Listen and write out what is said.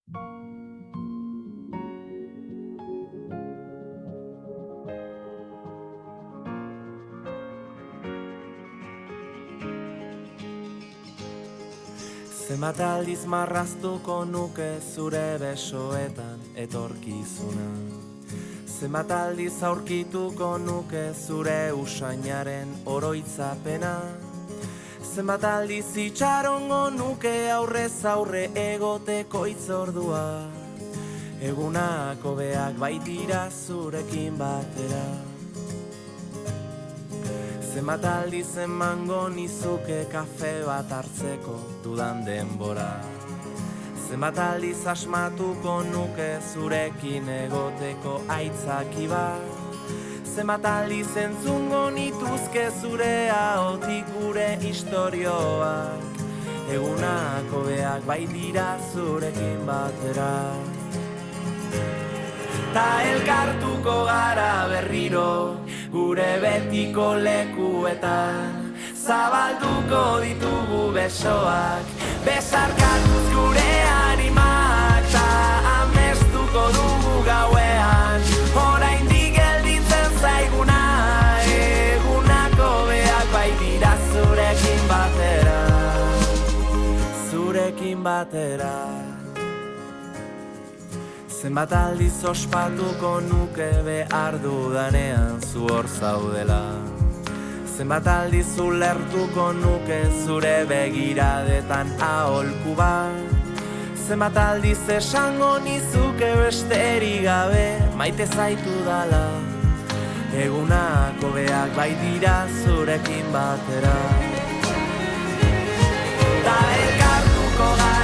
Zenbat aldiz marraztuko nuke zure besoetan etorkizuna. Zenbat aldiz aurkituko nuke zure usainaren oroitzapena. Zenbat aldiz itxarongo nuke aurrez aurre egoteko itzordua. Egunak hobeak baitira zurekin batera. Zenbat aldiz emango nizuke kafe bat hartzeko dudan denbora. Zenbat aldiz asmatuko nuke zurekin egoteko aitzaki bat. Zenbat aldiz entzungo nituzke zure ahotik gure istorioak. Egunak hobeak baitira zurekin batera. Ta elkartuko gara berriro, gure betiko lekuetan. Zabalduko ditugu besoak, besarkatuz gure animak. Ta amestuko dugu gauean, oraindik gelditzen zaiguna. Egunako beak baitira zurekin batera, zurekin batera. Zenbat aldiz ospatuko nuke behar dudanean zu hor zaudela. Zenbat aldiz ulertuko nuke zure begiradetan aholku bat. Zenbat aldiz esango nizuke besterik gabe maite zaitu dala. Egunak hobeak baitira zurekin batera. Ta elkartuko gara